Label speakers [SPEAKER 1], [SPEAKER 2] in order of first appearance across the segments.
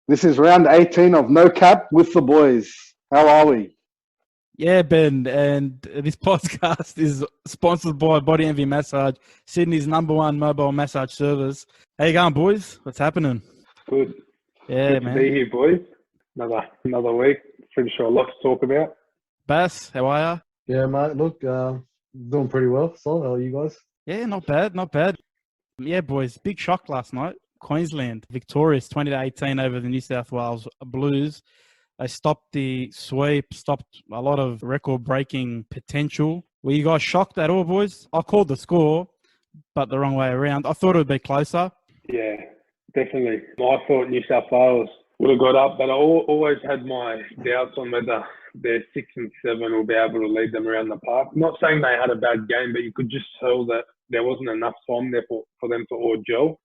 [SPEAKER 1] This is round 18 of No Cap with the boys. How are we?
[SPEAKER 2] Yeah, Ben, and this podcast is sponsored by Body Envy Massage, Sydney's #1 mobile massage service. How you going, boys? What's happening?
[SPEAKER 3] Good.
[SPEAKER 2] Yeah,
[SPEAKER 3] Good
[SPEAKER 2] man.
[SPEAKER 3] to be here, boys. Another week. Pretty sure a lot to talk about.
[SPEAKER 2] Bass, how are you?
[SPEAKER 4] Yeah, mate. Look, doing pretty well. So, how are you guys?
[SPEAKER 2] Yeah, not bad, not bad. Yeah, boys, big shock last night. Queensland victorious 20-18 over the New South Wales Blues. They stopped the sweep, stopped a lot of record-breaking potential. Were you guys shocked at all, boys? I called the score, but the wrong way around. I thought it would be closer.
[SPEAKER 3] Yeah, definitely. I thought New South Wales would have got up, but I always had my doubts on whether their 6 and 7 will be able to lead them around the park. Not saying they had a bad game, but you could just tell that there wasn't enough time there for them to all gel.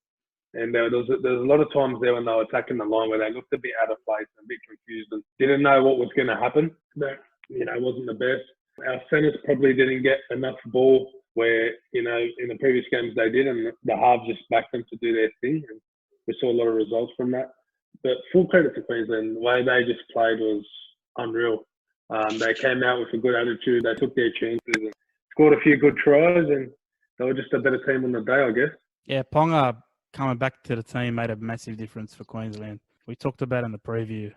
[SPEAKER 3] And there was a lot of times there when they were attacking the line where they looked a bit out of place and a bit confused and didn't know what was going to happen. That, wasn't the best. Our centres probably didn't get enough ball where, in the previous games they did, and the halves just backed them to do their thing. And we saw a lot of results from that. But full credit to Queensland. The way they just played was unreal. They came out with a good attitude. They took their chances and scored a few good tries, and they were just a better team on the day, I guess.
[SPEAKER 2] Yeah, Ponga coming back to the team made a massive difference for Queensland. We talked about in the preview.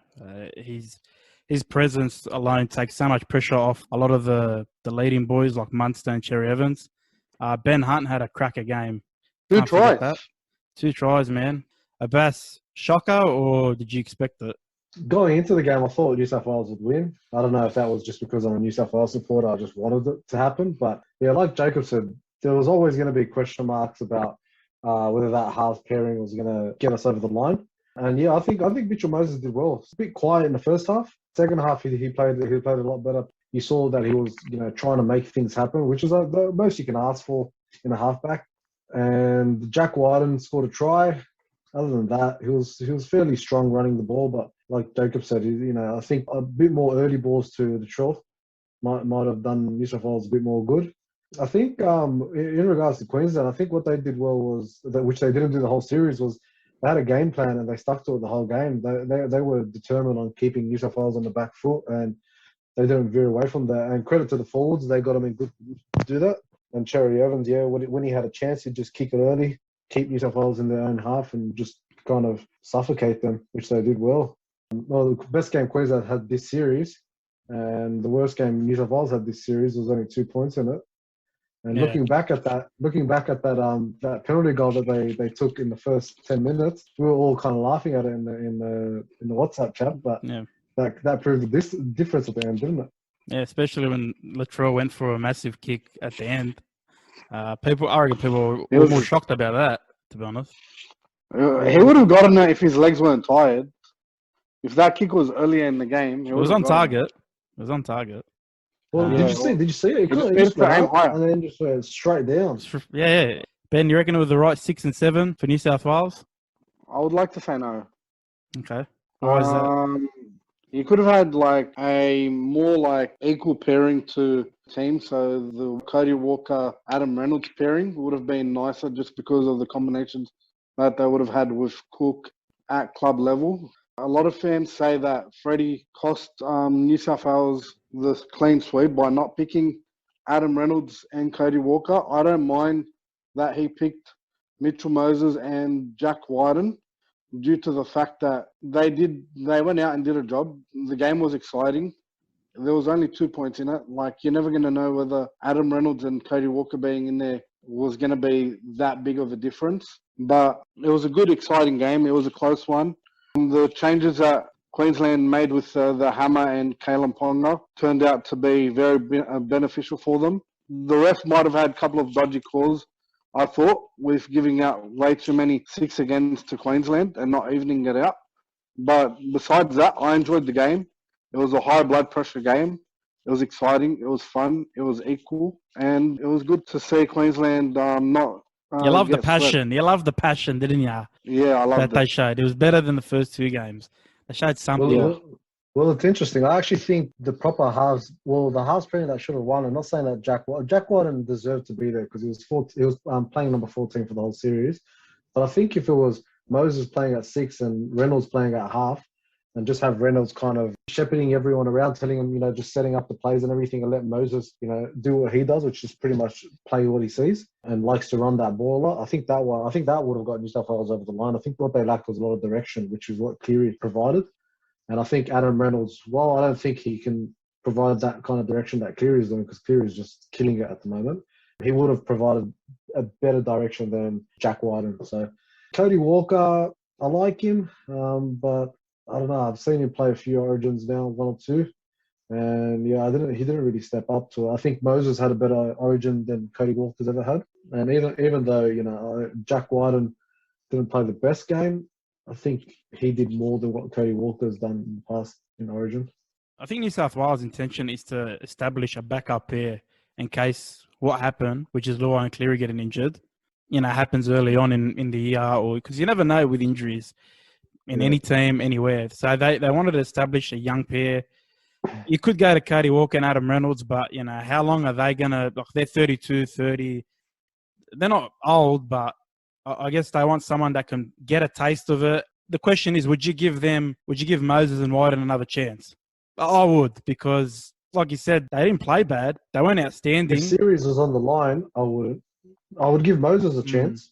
[SPEAKER 2] His presence alone takes so much pressure off a lot of the leading boys like Munster and Cherry Evans. Ben Hunt had a cracker game.
[SPEAKER 1] Two tries.
[SPEAKER 2] 2 tries, man. Abbas, shocker, or did you expect it?
[SPEAKER 4] Going into the game, I thought New South Wales would win. I don't know if that was just because I'm a New South Wales supporter. I just wanted it to happen. But, yeah, like Jacob said, there was always going to be question marks about whether that halves pairing was going to get us over the line. And, yeah, I think Mitchell Moses did well. It's a bit quiet in the first half. Second half, he played a lot better. You saw that he was, trying to make things happen, which is the most you can ask for in a halfback. And Jack Wyden scored a try. Other than that, he was fairly strong running the ball, but like Jacob said, I think a bit more early balls to the trough might have done New South Wales a bit more good. I think in regards to Queensland, I think what they did well was that, which they didn't do the whole series, was they had a game plan and they stuck to it the whole game. They were determined on keeping New South Wales on the back foot, and they didn't veer away from that. And credit to the forwards, they got them in good to do that. And Cherry Evans, yeah, when he had a chance, he'd just kick it early, keep New South Wales in their own half and just kind of suffocate them, which they did well. Well, the best game Queensland had this series, and the worst game New South Wales had this series was only 2 points in it. And
[SPEAKER 2] yeah.
[SPEAKER 4] looking back at that penalty goal that they took in the first 10 minutes, we were all kind of laughing at it in the WhatsApp chat, but
[SPEAKER 2] yeah.
[SPEAKER 4] that proved the difference at the end, didn't it?
[SPEAKER 2] Yeah, especially when Latrell went for a massive kick at the end. I reckon people were more shocked about that, to be honest.
[SPEAKER 1] He would have gotten it if his legs weren't tired. If that kick was earlier in the game,
[SPEAKER 2] it was on target. It was on target.
[SPEAKER 4] Well, did you see it? It just went up and then just went straight down.
[SPEAKER 2] Yeah. Ben, you reckon it was the right 6 and 7 for New South Wales?
[SPEAKER 1] I would like to say no.
[SPEAKER 2] Okay. Why is that?
[SPEAKER 1] You could have had a more equal pairing to team. So the Cody Walker, Adam Reynolds pairing would have been nicer just because of the combinations that they would have had with Cook at club level. A lot of fans say that Freddie cost New South Wales the clean sweep by not picking Adam Reynolds and Cody Walker. I don't mind that he picked Mitchell Moses and Jack Wyden due to the fact that they went out and did a job. The game was exciting. There was only 2 points in it. You're never going to know whether Adam Reynolds and Cody Walker being in there was going to be that big of a difference. But it was a good, exciting game. It was a close one. The changes that Queensland made with the Hammer and Kalen Ponga turned out to be very beneficial for them. The ref might have had a couple of dodgy calls, I thought, with giving out way too many 6 against to Queensland and not evening it out. But besides that, I enjoyed the game. It was a high blood pressure game. It was exciting. It was fun. It was equal. And it was good to see Queensland not...
[SPEAKER 2] you love the passion. Swept. You love the passion, didn't you?
[SPEAKER 4] Yeah, I loved
[SPEAKER 2] that they showed. It was better than the first 2 games. They showed something.
[SPEAKER 4] Well, it's interesting. I actually think the proper halves, the halves pairing that should have won, I'm not saying that Jack Wyden deserved to be there because he was playing number 14 for the whole series. But I think if it was Moses playing at 6 and Reynolds playing at half, and just have Reynolds kind of shepherding everyone around, telling him, just setting up the plays and everything, and let Moses, do what he does, which is pretty much play what he sees and likes to run that ball a lot. I think that would have got New South Wales over the line. I think what they lacked was a lot of direction, which is what Cleary provided. And I think Adam Reynolds, I don't think he can provide that kind of direction that Cleary is doing, because Cleary is just killing it at the moment. He would have provided a better direction than Jack Wyden. So Cody Walker, I like him, but I don't know. I've seen him play a few Origins now, 1 or 2, and he didn't really step up to it. I think Moses had a better Origin than Cody Walker's ever had, and even though Jack Wyden didn't play the best game, I think he did more than what Cody Walker's done in the past in Origin.
[SPEAKER 2] I think New South Wales' intention is to establish a backup pair in case what happened, which is Luai and Cleary getting injured, happens early on in the year, or because you never know with injuries in any team, anywhere. So they wanted to establish a young pair. You could go to Cody Walker and Adam Reynolds, but, how long are they going to... they're 32, 30. They're not old, but I guess they want someone that can get a taste of it. The question is, would you give Moses and Wyden another chance? I would, because, like you said, they didn't play bad. They weren't outstanding.
[SPEAKER 4] If the series was on the line, I wouldn't. I would give Moses a chance,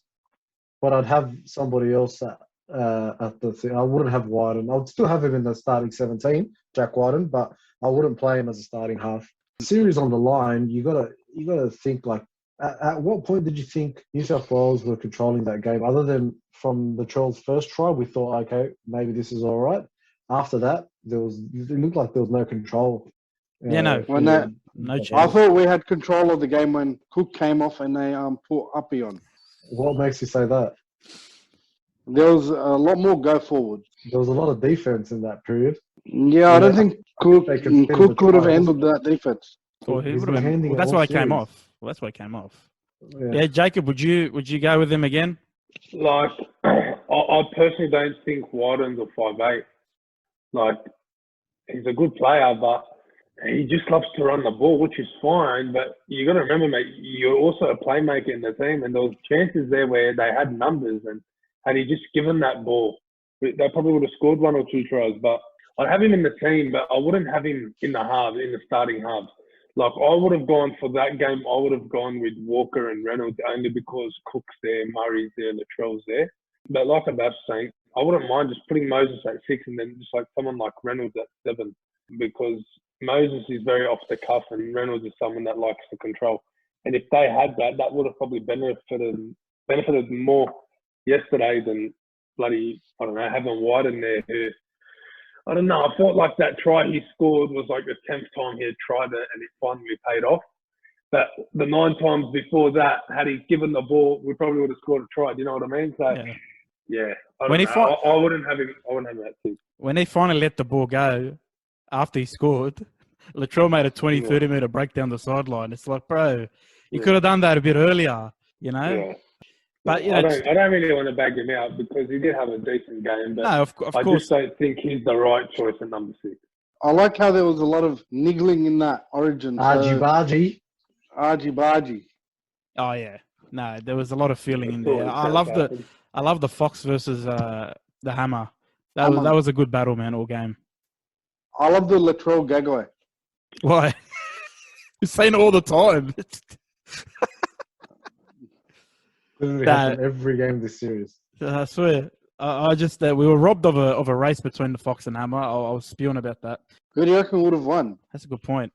[SPEAKER 4] but I'd have somebody else at the thing. I wouldn't have Wyden. I would still have him in the starting 17, Jack Wyden, but I wouldn't play him as a starting half. The series on the line, you gotta think, like, at what point did you think New South Wales were controlling that game? Other than from the Trolls' first try, we thought, okay, maybe this is all right. After that, it looked like there was no control.
[SPEAKER 2] No chance.
[SPEAKER 1] I thought we had control of the game when Cook came off and they put Uppy on.
[SPEAKER 4] What makes you say that?
[SPEAKER 1] There was a lot more go forward.
[SPEAKER 4] There was a lot of defense in that period.
[SPEAKER 1] Yeah, I don't think Cook could have handled that defense.
[SPEAKER 2] Well, that's why he came off. Well, that's why he came off. Yeah, Jacob, would you go with him again?
[SPEAKER 3] Like, I personally don't think Wyden's a 5'8". Like, he's a good player, but he just loves to run the ball, which is fine. But you got to remember, mate, you're also a playmaker in the team, and there was chances there where they had numbers, and had he just given that ball, they probably would have scored 1 or 2 tries. But I'd have him in the team, but I wouldn't have him in the starting halves. Like, I would have gone for that game, I would have gone with Walker and Reynolds only because Cook's there, Murray's there, Latrell's there. But like I was saying, I wouldn't mind just putting Moses at 6 and then just like someone like Reynolds at 7, because Moses is very off the cuff and Reynolds is someone that likes to control. And if they had that would have probably benefited more yesterday than bloody, I don't know, having Wyden there who, I don't know, I felt like that try he scored was like the 10th time he had tried it and it finally paid off. But the 9 times before that, had he given the ball, we probably would have scored a try. Do you know what I mean? So, yeah. I wouldn't have him at 6.
[SPEAKER 2] When he finally let the ball go after he scored, Latrell made a 20, 30-metre break down the sideline. It's like, bro, you could have done that a bit earlier,
[SPEAKER 3] Yeah.
[SPEAKER 2] But
[SPEAKER 3] I don't really want to bag him out because he did have a decent game. But
[SPEAKER 2] no, of course.
[SPEAKER 3] I just don't think he's the right choice at number 6.
[SPEAKER 1] I like how there was a lot of niggling in that Origin.
[SPEAKER 4] Argy
[SPEAKER 1] bargy.
[SPEAKER 2] Oh yeah, no, there was a lot of feeling in there. I love the Fox versus the Hammer. That was a good battle, man, all game.
[SPEAKER 1] I love the Latrell Gagaway.
[SPEAKER 2] Why? You're saying it all the time.
[SPEAKER 4] Every game this series.
[SPEAKER 2] I swear. I just we were robbed of a race between the Fox and Hammer. I was spewing about that.
[SPEAKER 1] Who do you reckon would have won?
[SPEAKER 2] That's a good point.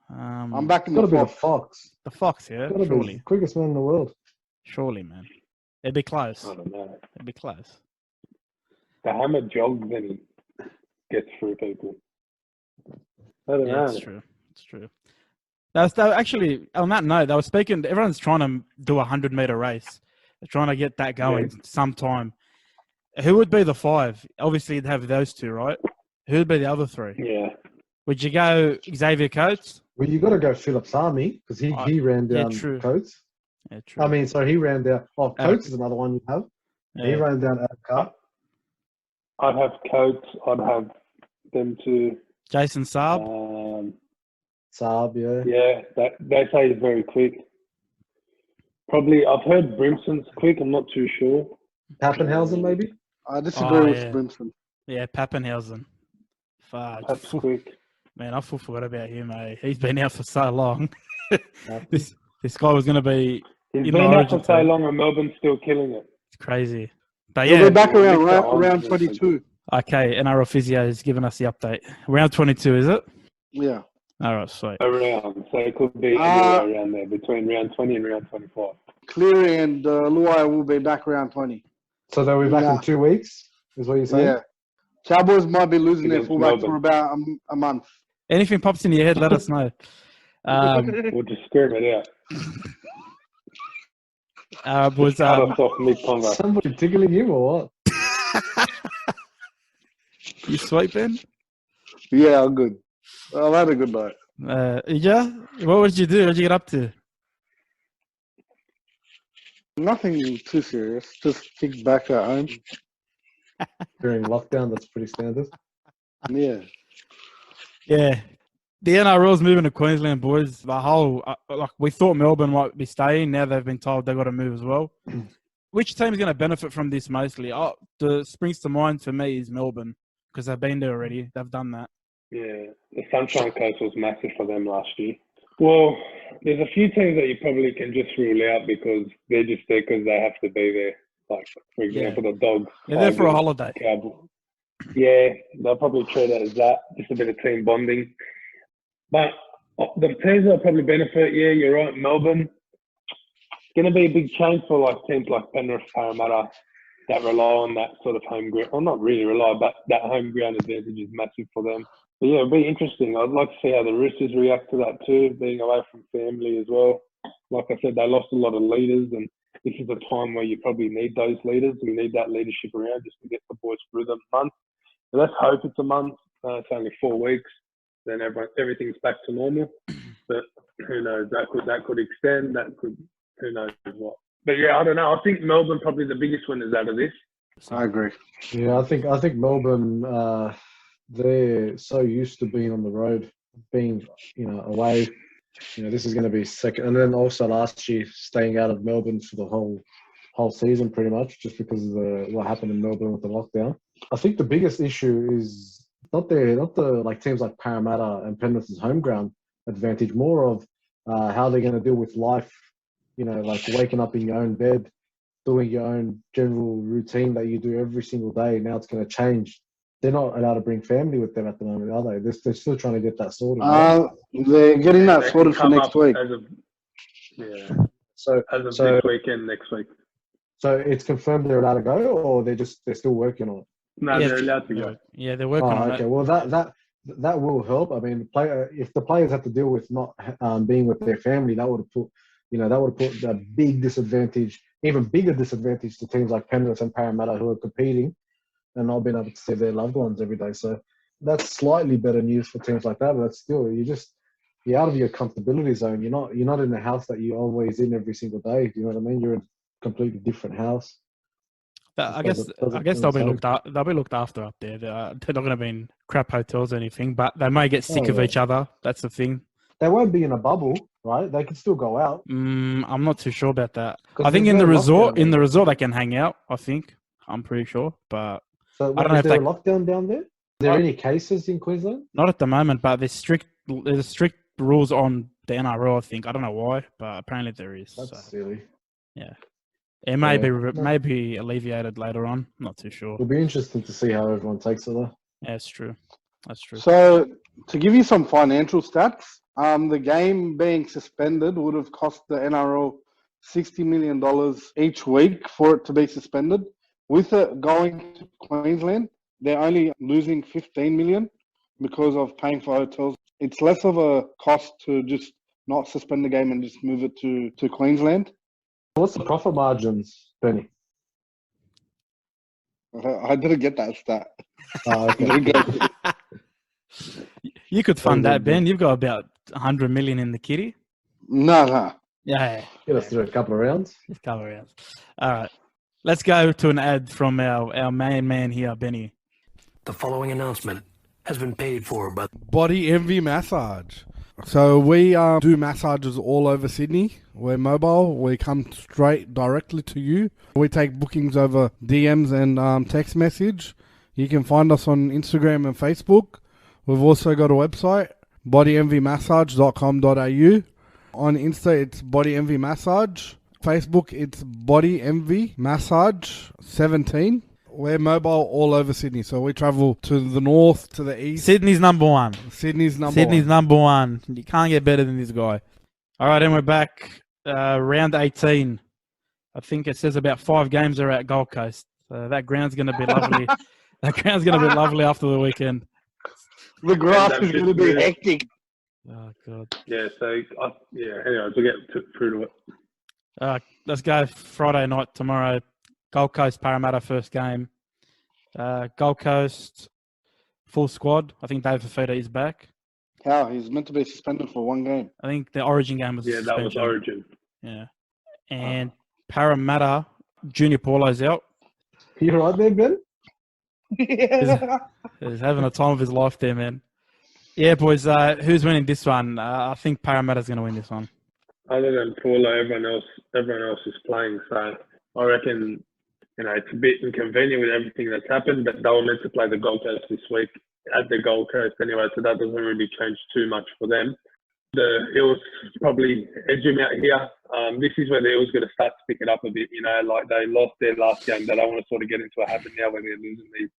[SPEAKER 1] I'm back in the
[SPEAKER 4] Fox.
[SPEAKER 2] The Fox, yeah, surely.
[SPEAKER 4] The quickest man in the world.
[SPEAKER 2] Surely, man. It'd be close.
[SPEAKER 3] I don't know.
[SPEAKER 2] It'd be close.
[SPEAKER 3] The Hammer jogs and he gets through people. I don't know.
[SPEAKER 2] It's true. Actually, on that note, they were speaking. Everyone's trying to do a 100-meter race. They're trying to get that going sometime. Who would be the 5? Obviously, you'd have those 2, right? Who would be the other 3?
[SPEAKER 3] Yeah.
[SPEAKER 2] Would you go Xavier Coates?
[SPEAKER 4] Well, you got to go Phillips Army because he ran down Coates.
[SPEAKER 2] Yeah, true.
[SPEAKER 4] I mean, so he ran down. Oh, Coates is another one you have. Yeah. He ran down Adam Carr.
[SPEAKER 3] I'd have Coates. I'd have them 2.
[SPEAKER 2] Jason Saab.
[SPEAKER 4] Saab, yeah.
[SPEAKER 3] Yeah, they say he's very quick. Probably, I've heard Brimson's quick. I'm not too sure.
[SPEAKER 4] Pappenhausen, maybe?
[SPEAKER 1] I disagree with
[SPEAKER 2] yeah.
[SPEAKER 1] Brimson.
[SPEAKER 2] Yeah, Pappenhausen. Fuck.
[SPEAKER 3] That's quick.
[SPEAKER 2] Man, I full forgot about him, eh? He's been out for so long.
[SPEAKER 4] Yeah.
[SPEAKER 2] This guy was going to be
[SPEAKER 3] He's
[SPEAKER 2] in
[SPEAKER 3] been
[SPEAKER 2] the
[SPEAKER 3] out for
[SPEAKER 2] Origin
[SPEAKER 3] so
[SPEAKER 2] team.
[SPEAKER 3] long and Melbourne's still killing it.
[SPEAKER 2] It's crazy. But
[SPEAKER 1] He'll
[SPEAKER 2] yeah,
[SPEAKER 1] be back
[SPEAKER 3] we'll
[SPEAKER 1] around
[SPEAKER 3] mix our odds
[SPEAKER 1] round
[SPEAKER 3] this
[SPEAKER 1] 22.
[SPEAKER 2] okay, NRL Physio has given us the update. Round 22, is it?
[SPEAKER 1] Yeah.
[SPEAKER 2] All right, sweet.
[SPEAKER 3] Around. So it could be anywhere around there, between round 20 and round 25.
[SPEAKER 1] Cleary and Luai will be back around 20.
[SPEAKER 4] So they'll be back
[SPEAKER 1] Nah.
[SPEAKER 4] in 2 weeks, is what you're saying?
[SPEAKER 1] Yeah. Cowboys might be losing their
[SPEAKER 3] Against
[SPEAKER 1] fullback for
[SPEAKER 3] Melbourne.
[SPEAKER 1] about a month.
[SPEAKER 2] Anything pops in your head, let us know.
[SPEAKER 3] We'll just scream it out.
[SPEAKER 2] Was
[SPEAKER 3] Cut us off mid-convo.
[SPEAKER 4] Somebody tickling you or what?
[SPEAKER 2] you sweet, Ben?
[SPEAKER 1] Yeah, I'm good. I've had a good night.
[SPEAKER 2] Yeah? What did you do? What did you get up to?
[SPEAKER 1] Nothing too serious. Just kicked back at home.
[SPEAKER 4] During lockdown, that's pretty standard.
[SPEAKER 1] Yeah.
[SPEAKER 2] Yeah. The NRL's moving to Queensland, boys. The whole, we thought Melbourne might be staying. Now they've been told they've got to move as well. Which team is going to benefit from this mostly? The springs to mind for me is Melbourne because they've been there already. They've done that.
[SPEAKER 3] Yeah, the Sunshine Coast was massive for them last year. Well, there's a few teams that you probably can just rule out because they're just there because they have to be there. Like, for example, the Dogs.
[SPEAKER 2] They're there for a
[SPEAKER 3] Tigers,
[SPEAKER 2] holiday.
[SPEAKER 3] Cowboys. Yeah, they'll probably treat it as that, just a bit of team bonding. But the teams that probably benefit, yeah, you're right, Melbourne. It's going to be a big change for like teams like Penrith, Parramatta that rely on that sort of home ground. Well, not really rely, but that home ground advantage is massive for them. But yeah, it'll be interesting. I'd like to see how the Roosters react to that too, being away from family as well. Like I said, they lost a lot of leaders, and this is a time where you probably need those leaders. We need that leadership around just to get the boys through the month. So let's hope it's a month. It's only 4 weeks. Then everything's back to normal. But who knows? That could extend. Who knows what. But yeah, I don't know. I think Melbourne probably the biggest winners out of this.
[SPEAKER 1] I agree.
[SPEAKER 4] Yeah, I think Melbourne, they're so used to being on the road, being away. This is going to be second, and then also last year staying out of Melbourne for the whole season pretty much, just because of what happened in Melbourne with the lockdown. I think the biggest issue is not the like teams like Parramatta and Penrith's home ground advantage, more of how they're going to deal with life. Like waking up in your own bed, doing your own general routine that you do every single day. Now it's going to change. They're not allowed to bring family with them at the moment, are they? They're still trying to get that sorted. Right?
[SPEAKER 1] They're getting that sorted for next week.
[SPEAKER 4] So
[SPEAKER 3] big weekend next week.
[SPEAKER 4] So it's confirmed they're allowed to go, or they're still working on it.
[SPEAKER 3] No,
[SPEAKER 2] Yeah,
[SPEAKER 3] they're allowed to go.
[SPEAKER 2] Yeah, they're working on
[SPEAKER 4] okay.
[SPEAKER 2] it.
[SPEAKER 4] Well, that will help. I mean, if the players have to deal with not being with their family, that would have put a big disadvantage, even bigger disadvantage to teams like Penrith and Parramatta who are competing and not being able to see their loved ones every day. So that's slightly better news for teams like that, but that's still you're out of your comfortability zone. You're not in the house that you're always in every single day. You know what I mean? You're in a completely different house.
[SPEAKER 2] I guess they'll be looked after up there. They're not going to be in crap hotels or anything, but they may get sick of each other. That's the thing.
[SPEAKER 4] They won't be in a bubble, right? They can still go out.
[SPEAKER 2] I'm not too sure about that. I think in the resort they can hang out. I'm pretty sure, but
[SPEAKER 4] so
[SPEAKER 2] I don't know if
[SPEAKER 4] there a lockdown down there? Are there any cases in Queensland?
[SPEAKER 2] Not at the moment, but there's strict rules on the NRL. I think I don't know why, but apparently there is.
[SPEAKER 4] That's silly.
[SPEAKER 2] Yeah. It may be alleviated later on. I'm not too sure.
[SPEAKER 4] It'll be interesting to see how everyone takes it though.
[SPEAKER 2] Yeah, that's true.
[SPEAKER 1] So to give you some financial stats, the game being suspended would have cost the NRL $60 million each week for it to be suspended. With it going to Queensland, they're only losing $15 million because of paying for hotels. It's less of a cost to just not suspend the game and just move it to Queensland.
[SPEAKER 4] What's the profit margins, Benny?
[SPEAKER 1] I didn't get that stat.
[SPEAKER 4] Okay.
[SPEAKER 2] You could fund that, Ben. You've got about 100 million in the kitty.
[SPEAKER 1] No.
[SPEAKER 2] Yeah.
[SPEAKER 4] Get us through a couple of rounds.
[SPEAKER 2] All right. Let's go to an ad from our main man here, Benny.
[SPEAKER 5] The following announcement has been paid for by
[SPEAKER 6] Body Envy Massage.
[SPEAKER 1] So we do massages all over Sydney. We're mobile. We come straight directly to you. We take bookings over DMs and text message. You can find us on Instagram and Facebook. We've also got a website, bodyenvymassage.com.au. On Insta, it's bodyenvymassage. Facebook, it's bodyenvymassage17. We're mobile all over Sydney, so we travel to the north, to the east.
[SPEAKER 2] Sydney's number one.
[SPEAKER 1] Sydney's number
[SPEAKER 2] one. You can't get better than this guy. All right, and we're back. Round 18. I think it says about 5 games are at Gold Coast. So that ground's going to be lovely. That ground's going to be lovely after the weekend.
[SPEAKER 1] The grass is going to be hectic.
[SPEAKER 2] Oh, God.
[SPEAKER 3] Yeah, so, anyways, we'll get through to it.
[SPEAKER 2] Let's go Friday night tomorrow. Gold Coast Parramatta first game. Gold Coast full squad. I think Dave Fafita is back.
[SPEAKER 1] How? He's meant to be suspended for 1 game.
[SPEAKER 2] I think the Origin game was
[SPEAKER 3] that was Origin.
[SPEAKER 2] Yeah. And Parramatta, Junior Paulo's out.
[SPEAKER 4] You right there, Ben?
[SPEAKER 2] He's having a time of his life there, man. Yeah, boys, who's winning this one? I think Parramatta's going to win this one.
[SPEAKER 3] Other than Paulo, everyone else is playing. So I reckon, it's a bit inconvenient with everything that's happened, but they were meant to play the Gold Coast this week at the Gold Coast anyway, so that doesn't really change too much for them. The Eels probably edge them out here. This is where the Eels going to start to pick it up a bit. Like they lost their last game. They don't want to sort of get into a habit now where they're losing these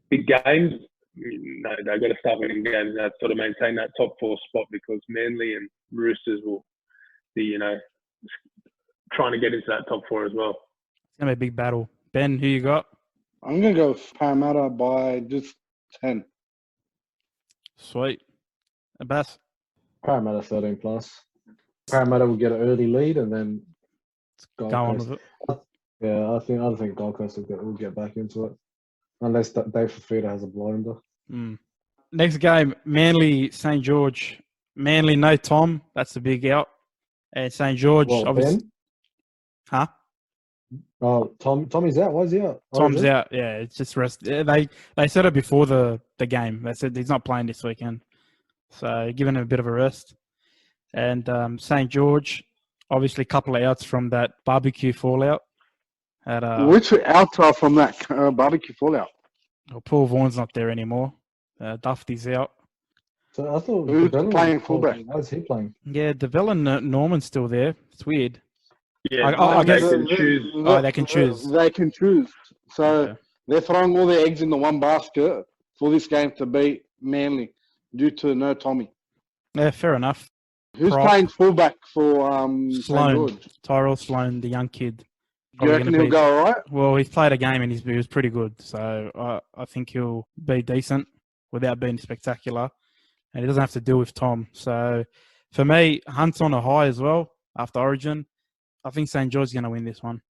[SPEAKER 3] big games. No, they've got to start winning games and sort of maintain that top 4 spot, because Manly and Roosters will be, trying to get into that top 4 as well.
[SPEAKER 2] It's going to be a big battle. Ben, who you got?
[SPEAKER 1] I'm going to go with Parramatta by just 10.
[SPEAKER 2] Sweet. Abbas?
[SPEAKER 4] Parramatta 13 plus. Parramatta will get an early lead and then
[SPEAKER 2] go on with it.
[SPEAKER 4] Yeah, I think Gold Coast will get back into it. Unless Dave Fafita has a blinder.
[SPEAKER 2] Next game, Manly, St. George. Manly, no Tom. That's the big out. And St. George, obviously.
[SPEAKER 4] Ben?
[SPEAKER 2] Huh?
[SPEAKER 4] Oh, Tommy's out. Why is he out?
[SPEAKER 2] Tom's out. Yeah, it's just rest. They said it before the game. They said he's not playing this weekend. So giving him a bit of a rest. And St. George, obviously a couple of outs from that barbecue fallout.
[SPEAKER 1] Which outs are from that barbecue fallout?
[SPEAKER 2] Well, Paul Vaughan's not there anymore. Dufty's out.
[SPEAKER 4] So I thought
[SPEAKER 1] who's playing fullback?
[SPEAKER 4] Why is he playing?
[SPEAKER 2] Yeah, DeVille and Norman's still there. It's weird.
[SPEAKER 3] Yeah,
[SPEAKER 2] I guess
[SPEAKER 3] they can choose.
[SPEAKER 2] They can choose.
[SPEAKER 1] They can choose. So they're throwing all their eggs in the one basket for this game to beat Manly due to no Tommy.
[SPEAKER 2] Yeah, fair enough.
[SPEAKER 1] Who's playing fullback for St.
[SPEAKER 2] Sloan.
[SPEAKER 1] George?
[SPEAKER 2] Tyrell Sloan, the young kid.
[SPEAKER 1] Do you reckon he'll go all right?
[SPEAKER 2] Well, he's played a game and he was pretty good. So I think he'll be decent without being spectacular. And he doesn't have to deal with Tom. So for me, Hunt's on a high as well after Origin. I think St. George's going to win this one.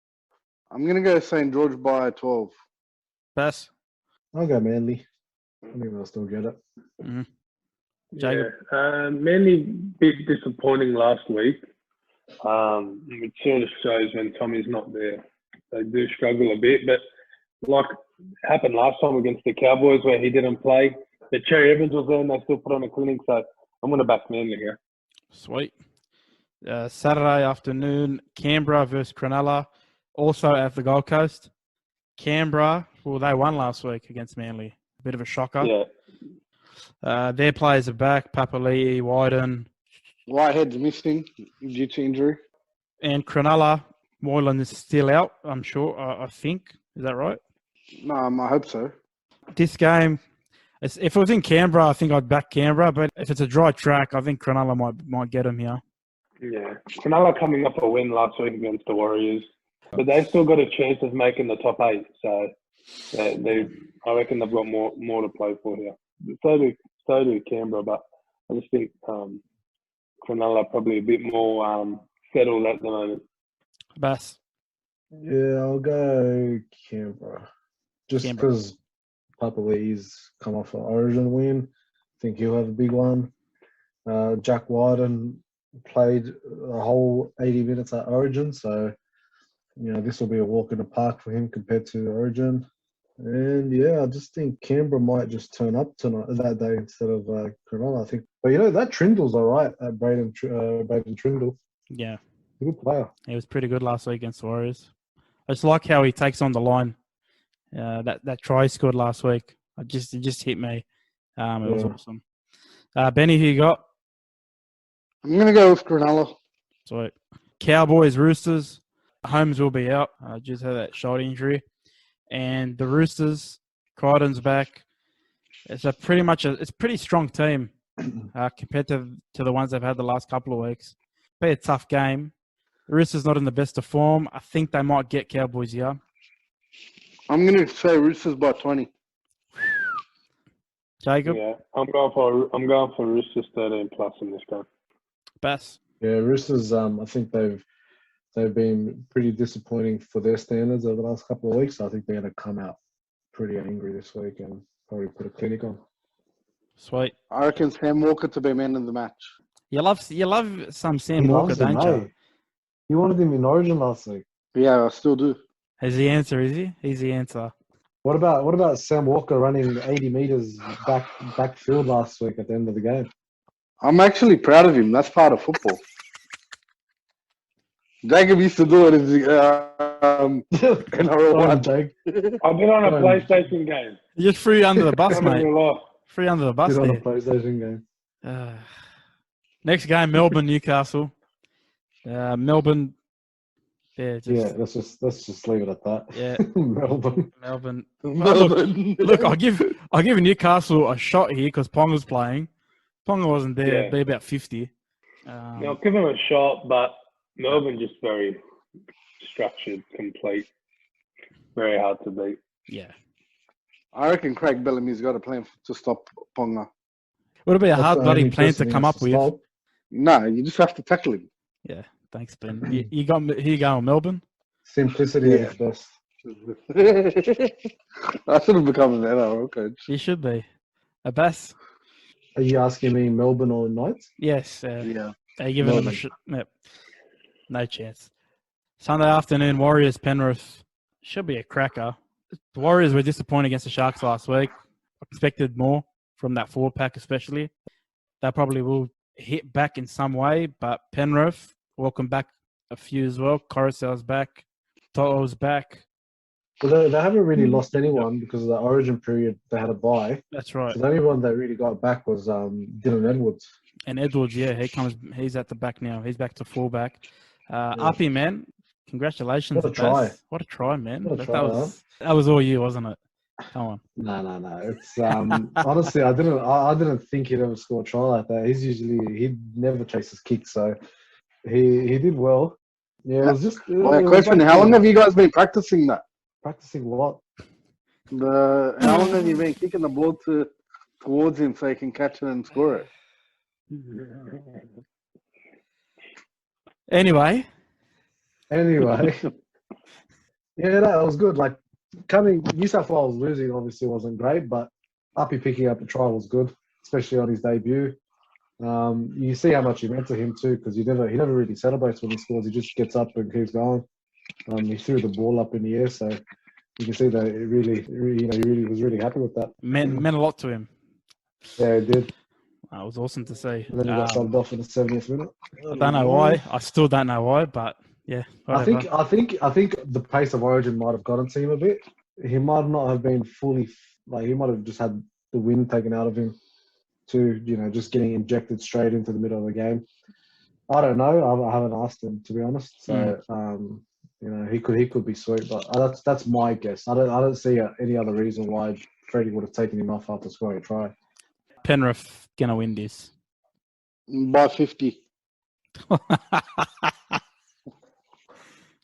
[SPEAKER 1] I'm going to go St. George by 12.
[SPEAKER 2] Bass?
[SPEAKER 4] I'll go Manly. I think they'll still get it.
[SPEAKER 2] Mm-hmm.
[SPEAKER 3] Yeah, Manly bit disappointing last week. It sort of shows when Tommy's not there. They do struggle a bit, but like happened last time against the Cowboys where he didn't play. But Cherry Evans was there and they still put on a clinic, so I'm going to back Manly here.
[SPEAKER 2] Sweet. Saturday afternoon, Canberra versus Cronulla, also at the Gold Coast. Canberra, well, they won last week against Manly. A bit of a shocker.
[SPEAKER 3] Yeah.
[SPEAKER 2] Their players are back. Papali'i, Wyden.
[SPEAKER 1] Whitehead's missing due to injury.
[SPEAKER 2] And Cronulla, Moylan is still out, I'm sure. I think. Is that right?
[SPEAKER 1] No, I hope so.
[SPEAKER 2] This game, if it was in Canberra, I think I'd back Canberra. But if it's a dry track, I think Cronulla might get them here.
[SPEAKER 3] Yeah. Cronulla coming up a win last week against the Warriors. But they've still got a chance of making the top 8. So I reckon they've got more to play for here. So do Canberra, but I just think Cronulla probably a bit more settled at the moment.
[SPEAKER 2] Bass?
[SPEAKER 4] Yeah, I'll go Canberra. Just because Papali'i's come off an Origin win. I think he'll have a big one. Jack Wyden played a whole 80 minutes at Origin, so this will be a walk in the park for him compared to Origin. And yeah, I just think Canberra might just turn up tonight that day instead of Cronulla, I think. But that Trindle's all right, Braden Trindle.
[SPEAKER 2] Yeah,
[SPEAKER 4] He's a good player.
[SPEAKER 2] he was pretty good last week against the Warriors. I just like how he takes on the line. That try he scored last week, it just hit me. It was awesome. Benny, who you got?
[SPEAKER 1] I'm going to go with Cronulla.
[SPEAKER 2] Sweet. Cowboys, Roosters. Holmes will be out. Just had that shoulder injury. And the Roosters, Crichton's back. It's it's a pretty strong team compared to the ones they've had the last couple of weeks. Be a tough game. The Roosters not in the best of form. I think they might get Cowboys here.
[SPEAKER 1] I'm going to say Roosters by 20.
[SPEAKER 2] Jacob?
[SPEAKER 3] Yeah, I'm going for Roosters 13 plus in this game.
[SPEAKER 2] Bass?
[SPEAKER 4] Yeah, Roosters. I think they've been pretty disappointing for their standards over the last couple of weeks. So I think they're going to come out pretty angry this week and probably put a clinic on.
[SPEAKER 2] Sweet.
[SPEAKER 1] I reckon Sam Walker to be man of the match.
[SPEAKER 2] You love some Sam
[SPEAKER 4] He
[SPEAKER 2] Walker,
[SPEAKER 4] loves him,
[SPEAKER 2] don't you?
[SPEAKER 4] You wanted him in Origin last week.
[SPEAKER 1] Yeah, I still do.
[SPEAKER 2] He's the answer, is he? He's the answer.
[SPEAKER 4] What about Sam Walker running 80 meters backfield last week at the end of the game?
[SPEAKER 1] I'm actually proud of him. That's part of football. Jacob used to do it in NRL one.
[SPEAKER 4] Jake.
[SPEAKER 3] I've been on a PlayStation game.
[SPEAKER 2] You just threw you under the bus,
[SPEAKER 3] I'm
[SPEAKER 2] mate.
[SPEAKER 3] in life.
[SPEAKER 2] Threw you under the bus
[SPEAKER 4] He's on a
[SPEAKER 2] there.
[SPEAKER 4] PlayStation game.
[SPEAKER 2] Next game, Melbourne, Newcastle. Melbourne. Yeah,
[SPEAKER 4] Let's just leave it at that.
[SPEAKER 2] Yeah.
[SPEAKER 4] Melbourne.
[SPEAKER 2] Look, I'll give Newcastle a shot here because Ponga's playing. Ponga wasn't there. It'd be about 50.
[SPEAKER 3] I'll give him a shot, but Melbourne just very structured, complete, very hard to beat.
[SPEAKER 2] Yeah.
[SPEAKER 1] I reckon Craig Bellamy's got a plan to stop Ponga.
[SPEAKER 2] Would it be a hard bloody plan to come up with?
[SPEAKER 1] No, you just have to tackle him.
[SPEAKER 2] Yeah. Thanks, Ben. Here you go, Melbourne.
[SPEAKER 4] Simplicity is best.
[SPEAKER 1] I should have become an NRL coach.
[SPEAKER 2] You should be. Abbas?
[SPEAKER 4] Are you asking me Melbourne or Knights?
[SPEAKER 2] Yes.
[SPEAKER 1] Yeah.
[SPEAKER 2] Are you giving them a yep. No chance. Sunday afternoon, Warriors, Penrith. Should be a cracker. The Warriors were disappointed against the Sharks last week. Expected more from that forward pack especially. They probably will hit back in some way, but Penrith, welcome back a few as well. Coruscant's back. Toto's back.
[SPEAKER 4] Well, they haven't really lost anyone because of the Origin period. They had a bye.
[SPEAKER 2] That's right.
[SPEAKER 4] So the only one they really got back was Dylan Edwards.
[SPEAKER 2] And Edwards, he's at the back now. He's back to fullback. Uppy, man. Congratulations.
[SPEAKER 4] What a try.
[SPEAKER 2] What a try, man.
[SPEAKER 4] That
[SPEAKER 2] was all you, wasn't it? Come on.
[SPEAKER 4] No. It's honestly, I didn't think he'd ever score a try like that. He never chases kicks, so he did well. Yeah, it was just.
[SPEAKER 1] Question: how long have you guys been practicing that?
[SPEAKER 4] Practicing what?
[SPEAKER 1] How long have you been kicking the ball towards him so he can catch it and score it?
[SPEAKER 2] Anyway.
[SPEAKER 4] Yeah, that was good. Like New South Wales losing obviously wasn't great, but Uppy picking up a try was good, especially on his debut. You see how much he meant to him too, because he never really celebrates when he scores. He just gets up and keeps going. He threw the ball up in the air, so you can see that he really was really happy with that.
[SPEAKER 2] Meant a lot to him.
[SPEAKER 4] Yeah, it did.
[SPEAKER 2] It was awesome to see.
[SPEAKER 4] And then he got subbed off in the 70th minute.
[SPEAKER 2] I don't know why. I still don't know why, but yeah. Whatever.
[SPEAKER 4] I think the pace of Origin might have gotten to him a bit. He might not have been fully he might have just had the wind taken out of him to just getting injected straight into the middle of the game. I don't know. I haven't asked him, to be honest. So he could be sweet, but that's my guess. I don't see any other reason why Freddie would have taken him off after scoring a try.
[SPEAKER 2] Penrith gonna win this
[SPEAKER 1] by 50.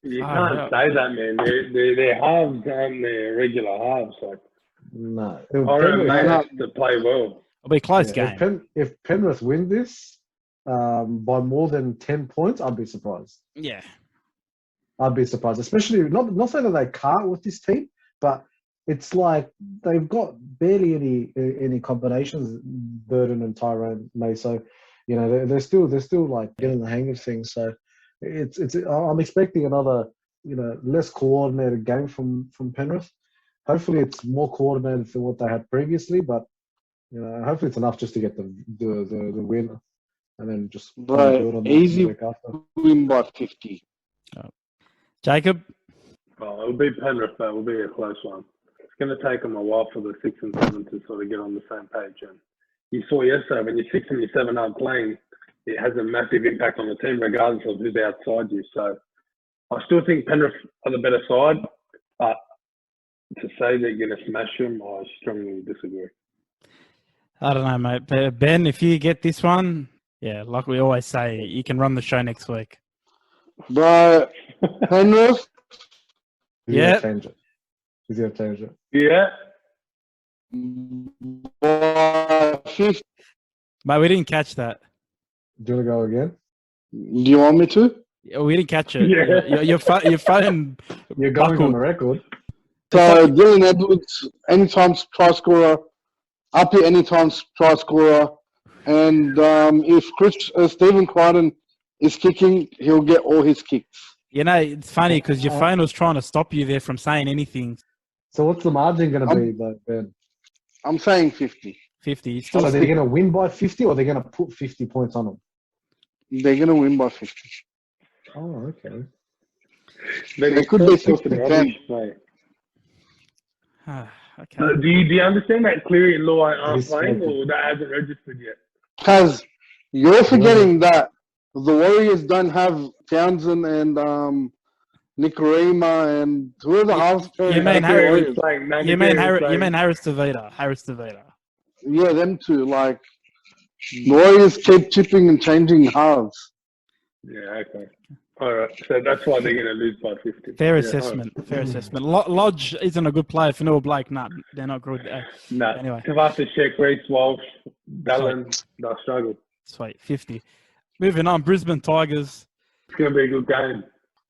[SPEAKER 3] You can't say that, man. They're halves and they're regular halves. Like,
[SPEAKER 4] no,
[SPEAKER 3] Penrith have to play well.
[SPEAKER 2] It'll be a close game.
[SPEAKER 4] If Penrith win this by more than 10 points, I'd be surprised.
[SPEAKER 2] Yeah,
[SPEAKER 4] I'd be surprised, especially not saying that they can't with this team, but it's like they've got barely any combinations. Burden and Tyrone May, so they're still like getting the hang of things. So it's I'm expecting another less coordinated game from Penrith. hopefully it's more coordinated than what they had previously, but hopefully it's enough just to get the win, and then just
[SPEAKER 1] But
[SPEAKER 4] build on that
[SPEAKER 1] easy
[SPEAKER 4] the week after.
[SPEAKER 1] win by 50.
[SPEAKER 2] Jacob?
[SPEAKER 3] Oh, it'll be Penrith, but it'll be a close one. It's going to take them a while for the 6 and 7 to sort of get on the same page. And you saw yesterday when your 6 and your 7 aren't playing, it has a massive impact on the team, regardless of who's outside you. So I still think Penrith are the better side, but to say they're going to smash them, I strongly disagree.
[SPEAKER 2] I don't know, mate. Ben, if you get this one, yeah, like we always say, you can run the show next week.
[SPEAKER 1] But Penrith,
[SPEAKER 2] Yeah.
[SPEAKER 4] He's going to change it.
[SPEAKER 3] Yeah.
[SPEAKER 1] by 50.
[SPEAKER 2] Mate, we didn't catch that.
[SPEAKER 4] Do you want to go again?
[SPEAKER 1] Do you want me to?
[SPEAKER 2] We didn't catch it.
[SPEAKER 3] Yeah.
[SPEAKER 2] Your phone.
[SPEAKER 4] You're going
[SPEAKER 2] buckled.
[SPEAKER 4] on the record.
[SPEAKER 1] So Dylan Edwards, anytime try scorer, Uppy anytime try scorer, and if Stephen Crichton is kicking, he'll get all his kicks.
[SPEAKER 2] You know, it's funny because your phone was trying to stop you there from saying anything.
[SPEAKER 4] So what's the margin going to be, though, Ben?
[SPEAKER 1] I'm saying 50.
[SPEAKER 2] 50.
[SPEAKER 4] So are they going to win by 50 or are they going to put 50 points on them?
[SPEAKER 1] They're gonna win by 50.
[SPEAKER 4] Oh, okay.
[SPEAKER 1] They could be 60-10.
[SPEAKER 3] Mate.
[SPEAKER 2] Okay.
[SPEAKER 3] Do you understand that Cleary and Law aren't
[SPEAKER 4] He's
[SPEAKER 3] playing,
[SPEAKER 4] smoking.
[SPEAKER 3] or that hasn't registered yet?
[SPEAKER 1] Because you're forgetting that the Warriors don't have Townsend and Nicarima and who are the halves?
[SPEAKER 2] You mean
[SPEAKER 3] Harris?
[SPEAKER 2] You mean Harris Tavita? Harris Tavita.
[SPEAKER 1] Yeah, them two. Like the Warriors keep chipping and changing halves.
[SPEAKER 3] Yeah, okay. All right. So that's why they're going to lose by 50.
[SPEAKER 2] Fair
[SPEAKER 3] Yeah,
[SPEAKER 2] assessment. Fair assessment. Lodge isn't a good player for Noah Blake. No, they're not good.
[SPEAKER 3] No.
[SPEAKER 2] Anyway.
[SPEAKER 3] Tavasa, Sheck, Reece, Walsh, Dallin, they'll struggle.
[SPEAKER 2] Sweet. 50. Moving on. Brisbane Tigers.
[SPEAKER 3] It's going to be a good game.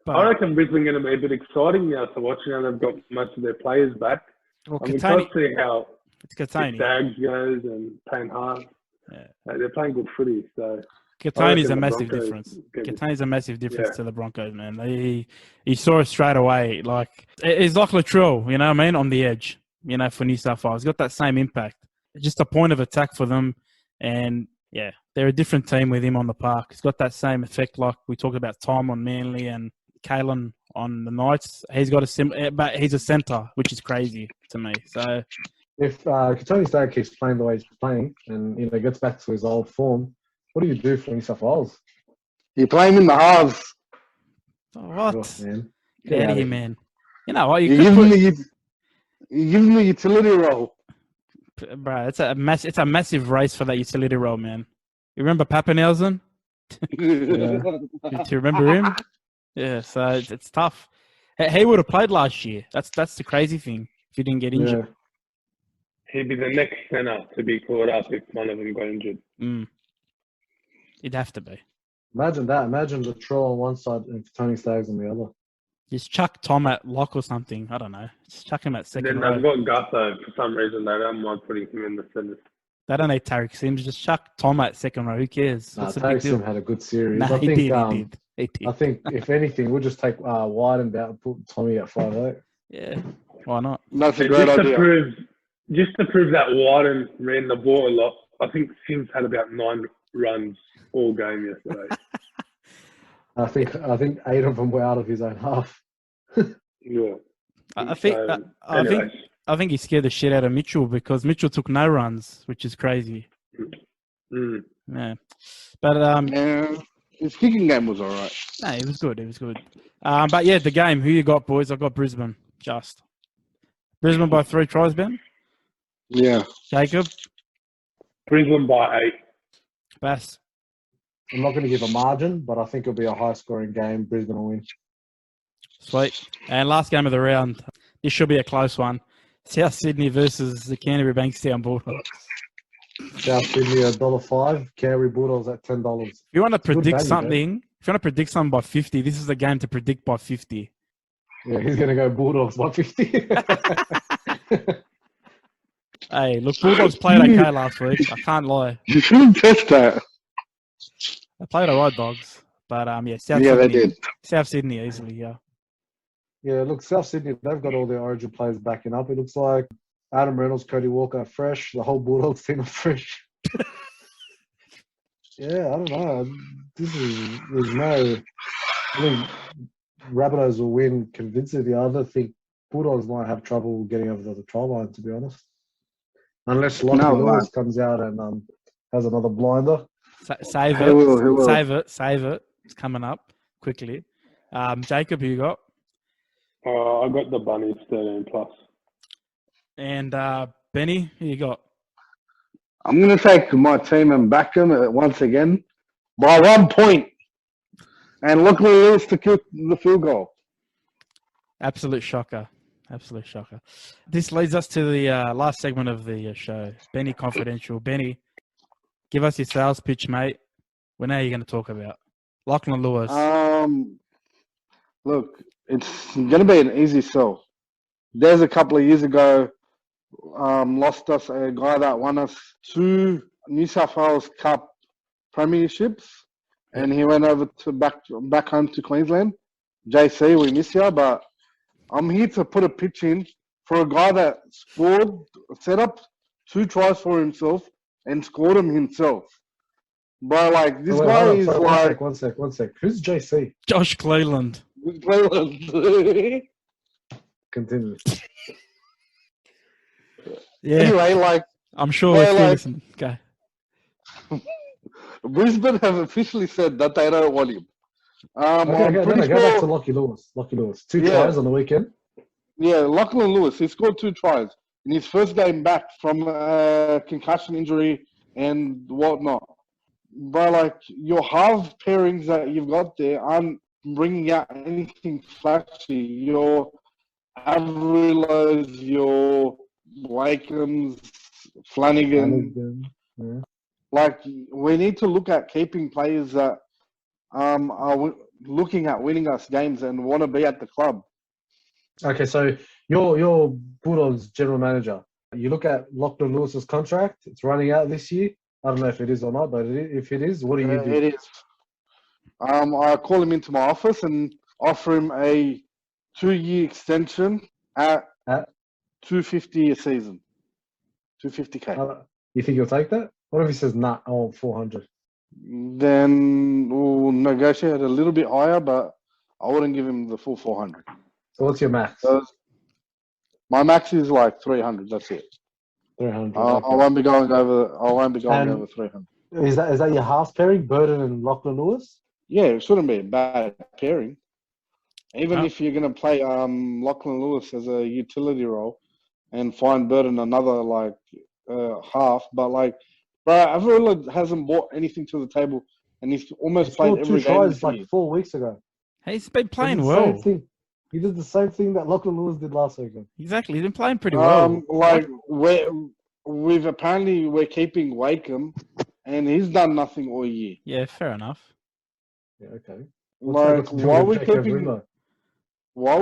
[SPEAKER 3] I reckon Brisbane going to be a bit exciting now to watch. Now they've got most of their players back.
[SPEAKER 2] Well,
[SPEAKER 3] I'm excited to see how
[SPEAKER 2] it's Katoni.
[SPEAKER 3] Staggs goes and Payne Hart.
[SPEAKER 2] Yeah.
[SPEAKER 3] They're playing good footy. So
[SPEAKER 2] Katoni's
[SPEAKER 3] I
[SPEAKER 2] a
[SPEAKER 3] reckon the
[SPEAKER 2] massive
[SPEAKER 3] Broncos
[SPEAKER 2] difference.
[SPEAKER 3] get it.
[SPEAKER 2] Katoni's a massive difference
[SPEAKER 3] Yeah.
[SPEAKER 2] to the Broncos, man. He saw it straight away. Like it's like Latrell, you know what I mean, on the edge, you know, for New South Wales. He's got that same impact. Just a point of attack for them. And yeah, they're a different team with him on the park. He's got that same effect like we talked about Tom on Manly and Kalen on the Knights. He's got but he's a centre, which is crazy to me. So
[SPEAKER 4] If Katoni Stagg keeps playing the way he's playing and gets back to his old form, what do you do for New South Wales?
[SPEAKER 1] You play him in the halves.
[SPEAKER 2] what?
[SPEAKER 4] Oh, man.
[SPEAKER 2] Get out of here, man. You know what?
[SPEAKER 1] You give him the utility role.
[SPEAKER 2] Bro, it's a massive race for that utility role, man. You remember Papa Nelson? Do you remember him? Yeah, so it's tough. He would have played last year. That's the crazy thing. If he didn't get injured,
[SPEAKER 3] he'd be the next centre to be called up if one of them got injured.
[SPEAKER 2] It'd have to be.
[SPEAKER 4] Imagine that. Imagine the troll on one side and Tony Staggs on the other.
[SPEAKER 2] Just chuck Tom at lock or something. I don't know. Just chuck him at second
[SPEAKER 3] Then
[SPEAKER 2] row.
[SPEAKER 3] they've got Gutho for some reason. They don't mind putting him in the centre.
[SPEAKER 2] They don't need Tariq Sims. Just chuck Tom at second row. Who cares?
[SPEAKER 4] Nah,
[SPEAKER 2] What's the big
[SPEAKER 4] Tariq
[SPEAKER 2] deal?
[SPEAKER 4] Sim had a good series.
[SPEAKER 2] Nah,
[SPEAKER 4] I think,
[SPEAKER 2] he did. He did.
[SPEAKER 4] I think, if anything, we'll just take Wyden out and put Tommy at 5'8".
[SPEAKER 2] Yeah, why not?
[SPEAKER 1] That's a great idea.
[SPEAKER 3] Just to prove that Wyden ran the ball a lot, I think Sims had about 9 runs all game yesterday.
[SPEAKER 4] I think 8 of them were out of his own half.
[SPEAKER 3] Yeah.
[SPEAKER 2] I think he scared the shit out of Mitchell because Mitchell took no runs, which is crazy. Yeah, but
[SPEAKER 1] his kicking game was alright.
[SPEAKER 2] no, it was good. It was good. But yeah, the game. Who you got, boys? I got Brisbane. Just Brisbane by 3 tries, Ben.
[SPEAKER 1] Yeah.
[SPEAKER 2] Jacob.
[SPEAKER 3] Brisbane by 8.
[SPEAKER 2] Bass.
[SPEAKER 4] I'm not going to give a margin, but I think it'll be a high-scoring game. Brisbane will win.
[SPEAKER 2] Sweet. And last game of the round. This should be a close one. South Sydney versus the Canterbury Bankstown Bulldogs.
[SPEAKER 4] South Sydney $1.05. Canterbury Bulldogs at $10.
[SPEAKER 2] If you want to predict
[SPEAKER 4] value,
[SPEAKER 2] something, if you want to predict something by 50, this is the game to predict by 50.
[SPEAKER 4] Yeah, he's going to go Bulldogs by 50.
[SPEAKER 2] Hey, look, Bulldogs played okay last week. I can't lie.
[SPEAKER 1] You shouldn't test that.
[SPEAKER 2] They played alright, Dogs. But yeah, South
[SPEAKER 1] Yeah,
[SPEAKER 2] Sydney.
[SPEAKER 1] they did.
[SPEAKER 2] South Sydney easily, yeah.
[SPEAKER 4] Yeah, look, South Sydney, they've got all their Origin players backing up. It looks like Adam Reynolds, Cody Walker are fresh. The whole Bulldogs team are fresh. Yeah, I don't know. There's no. I think Rabbitohs will win convincingly. I don't think Bulldogs might have trouble getting over the try line, to be honest. Unless Lachlan Lewis comes out and has another blinder.
[SPEAKER 2] Save
[SPEAKER 1] He
[SPEAKER 2] it.
[SPEAKER 1] will.
[SPEAKER 2] Save it. It's coming up quickly. Jacob, who you got?
[SPEAKER 3] I got the Bunnies 13 plus.
[SPEAKER 2] And Benny, who you got?
[SPEAKER 1] I'm going to take my team and back them once again by 1 point. And Lachlan Lewis to kick the field goal.
[SPEAKER 2] Absolute shocker. Absolute shocker. This leads us to the last segment of the show. Benny Confidential. Benny, give us your sales pitch, mate. What are you going to talk about? Lachlan Lewis.
[SPEAKER 1] Look, it's going to be an easy sell. There's a couple of years ago, lost us a guy that won us 2 New South Wales Cup premierships, and he went over to back home to Queensland. JC, we miss you, but I'm here to put a pitch in for a guy that set up 2 tries for himself and scored them himself. But like this guy is like
[SPEAKER 4] one sec. Who's JC?
[SPEAKER 2] Josh Cleland.
[SPEAKER 1] Cleland.
[SPEAKER 4] Continue.
[SPEAKER 2] Yeah.
[SPEAKER 1] Anyway, like
[SPEAKER 2] I'm sure we're still listening. Okay.
[SPEAKER 1] Brisbane have officially said that they don't want him.
[SPEAKER 4] Go back to Lockie Lewis. 2 tries on the weekend.
[SPEAKER 1] Yeah, Lachlan Lewis. He scored 2 tries in his first game back from a concussion injury and whatnot. But like your half pairings that you've got there aren't bringing out anything flashy. Your Avrilos, your Wakeham's, Flanagan.
[SPEAKER 4] Yeah.
[SPEAKER 1] Like we need to look at keeping players that are looking at winning us games and want to be at the club.
[SPEAKER 4] Okay, so your Bulldogs general manager, you look at Lachlan Lewis's contract. It's running out this year. I don't know if it is or not, but if it is, what do you do?
[SPEAKER 1] It is. I call him into my office and offer him a 2-year extension at $250 a season. $250K.
[SPEAKER 4] You think you'll take that? What if he says, nah, I want 400?
[SPEAKER 1] Then we'll negotiate a little bit higher, but I wouldn't give him the full 400.
[SPEAKER 4] So what's your max?
[SPEAKER 1] My max is like 300. That's it.
[SPEAKER 4] 300.
[SPEAKER 1] I won't be going over. Over 300.
[SPEAKER 4] Is that your half pairing, Burden and Lachlan Lewis?
[SPEAKER 1] Yeah, it shouldn't be a bad pairing. Even if you're going to play Lachlan Lewis as a utility role and find Burden another like half, but like, bro, Avril hasn't brought anything to the table, and he's almost played every game.
[SPEAKER 4] 2 tries like 4 weeks ago.
[SPEAKER 2] He's been playing well.
[SPEAKER 4] He did the same thing that Lachlan Lewis did last weekend.
[SPEAKER 2] Exactly, he's been playing pretty well.
[SPEAKER 1] Like we're keeping Wakeham, and he's done nothing all year.
[SPEAKER 2] Yeah, fair enough.
[SPEAKER 4] Yeah, okay.
[SPEAKER 1] Like why are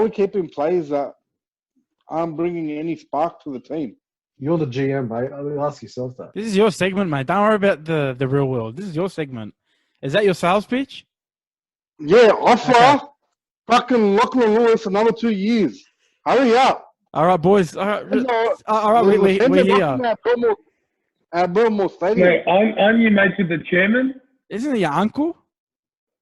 [SPEAKER 1] we keeping players that aren't bringing any spark to the team?
[SPEAKER 4] You're the GM, mate. I mean, ask yourself that.
[SPEAKER 2] This is your segment, mate. Don't worry about the real world. This is your segment. Is that your sales pitch?
[SPEAKER 1] Yeah, offer fucking Lachlan Lewis another 2 years. Hurry up.
[SPEAKER 2] All right, boys. All right, we're here.
[SPEAKER 1] At Belmore Stadium.
[SPEAKER 3] Wait, aren't you mates with the chairman?
[SPEAKER 2] Isn't he your uncle?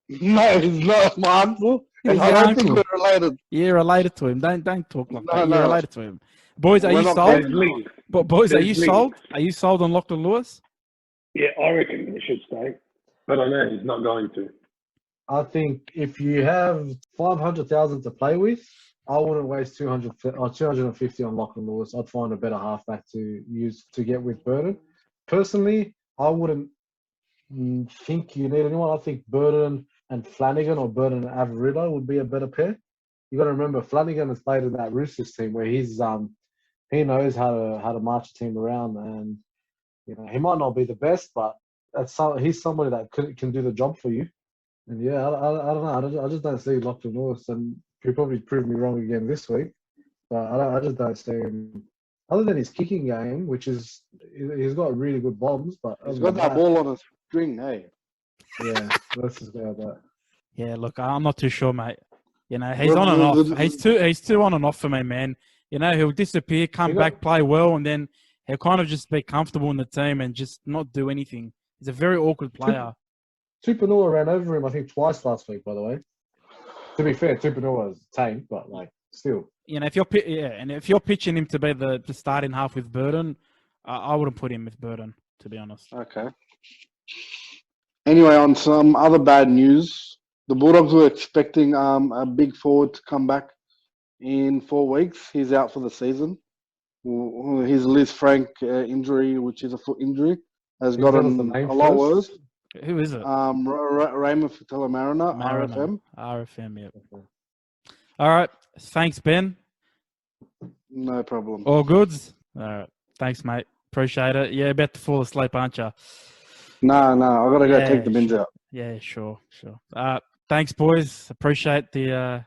[SPEAKER 1] No, he's not my uncle.
[SPEAKER 2] He's
[SPEAKER 1] I
[SPEAKER 2] your
[SPEAKER 1] don't
[SPEAKER 2] uncle.
[SPEAKER 1] think we're related.
[SPEAKER 2] You're related to him. Don't talk like that.
[SPEAKER 1] No.
[SPEAKER 2] You're related to him. Boys, are you
[SPEAKER 1] not
[SPEAKER 2] sold?
[SPEAKER 3] linked.
[SPEAKER 2] But boys, are
[SPEAKER 3] There's
[SPEAKER 2] you
[SPEAKER 3] linked.
[SPEAKER 2] sold? Are you sold on Lachlan Lewis?
[SPEAKER 3] Yeah, I reckon he should stay. But I know he's not going to.
[SPEAKER 4] I think if you have 500,000 to play with, I wouldn't waste 250 on Lachlan Lewis. I'd find a better halfback to use to get with Burden. Personally, I wouldn't think you need anyone. I think Burden and Flanagan or Burden and Avarilla would be a better pair. You got to remember Flanagan has played in that Roosters team where he knows how to march a team around, and he might not be the best, but he's somebody that can do the job for you. And yeah, I don't know. I just don't see Lachlan Lewis, and he'll probably prove me wrong again this week. But I just don't see him. Other than his kicking game, which is he's got really good bombs, but
[SPEAKER 1] He's got that ball on a string, hey.
[SPEAKER 4] Yeah, let's just go with that.
[SPEAKER 2] Yeah, look, I'm not too sure, mate. You know, he's on and off. He's too on and off for me, man. You know, he'll disappear, come back, play well, and then he'll kind of just be comfortable in the team and just not do anything. He's a very awkward player.
[SPEAKER 4] Tupanua ran over him, I think, twice last week, by the way. To be fair, Tupanua is tame, but, like, still.
[SPEAKER 2] You know, if you're pitching him to be the starting half with Burden, I wouldn't put him with Burden, to be honest.
[SPEAKER 1] Okay. Anyway, on some other bad news, the Bulldogs were expecting a big forward to come back in 4 weeks. He's out for the season. His Liz Frank injury, which is a foot injury, has gotten a lot worse.
[SPEAKER 2] Who is it?
[SPEAKER 1] Raymond Fitella-Mariner, RFM.
[SPEAKER 2] RFM, yeah. All right. Thanks, Ben.
[SPEAKER 1] No problem.
[SPEAKER 2] All goods? All right. Thanks, mate. Appreciate it. Yeah, about to fall asleep, aren't you?
[SPEAKER 1] No, I got to go take the bins out.
[SPEAKER 2] Yeah, sure. Thanks, boys. Appreciate the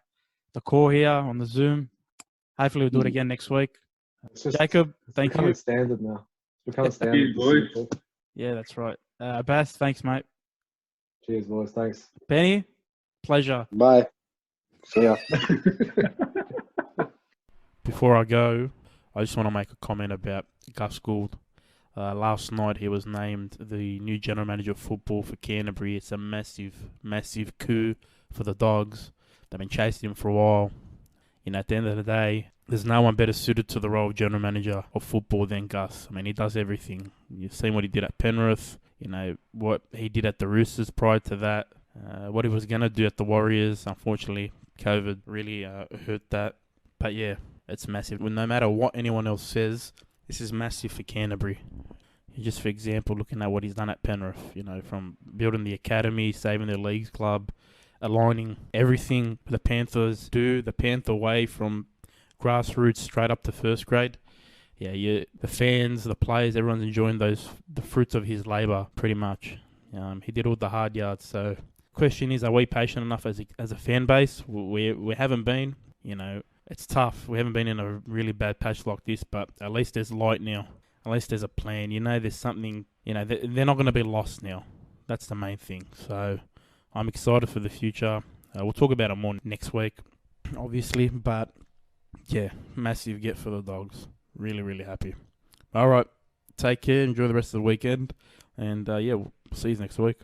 [SPEAKER 2] call here on the Zoom. Hopefully we'll do it again next week. Jacob, thank you.
[SPEAKER 4] It's standard now. It's becoming standard.
[SPEAKER 3] Cheers, boys.
[SPEAKER 2] Yeah, that's right. Bass, thanks, mate.
[SPEAKER 4] Cheers, boys. Thanks.
[SPEAKER 2] Benny, pleasure.
[SPEAKER 1] Bye. See ya.
[SPEAKER 2] Before I go, I just want to make a comment about Gus Gould. Last night he was named the new general manager of football for Canterbury. It's a massive, massive coup for the Dogs. They've been chasing him for a while. You know, at the end of the day, there's no one better suited to the role of general manager of football than Gus. I mean, he does everything. You've seen what he did at Penrith, you know, what he did at the Roosters prior to that, what he was going to do at the Warriors. Unfortunately, COVID really hurt that. But yeah, it's massive. No matter what anyone else says, this is massive for Canterbury. Just for example, looking at what he's done at Penrith, you know, from building the academy, saving their leagues club, aligning everything the Panthers do, the Panther way from grassroots straight up to first grade. Yeah, the fans, the players, everyone's enjoying the fruits of his labour pretty much. He did all the hard yards. So, question is, are we patient enough as a fan base? We haven't been. You know, it's tough. We haven't been in a really bad patch like this, but at least there's light now. At least there's a plan. You know, there's something. You know, they're not going to be lost now. That's the main thing. So, I'm excited for the future. We'll talk about it more next week, obviously. But yeah, massive get for the Dogs. Really, really happy. All right. Take care. Enjoy the rest of the weekend. And yeah, we'll see you next week.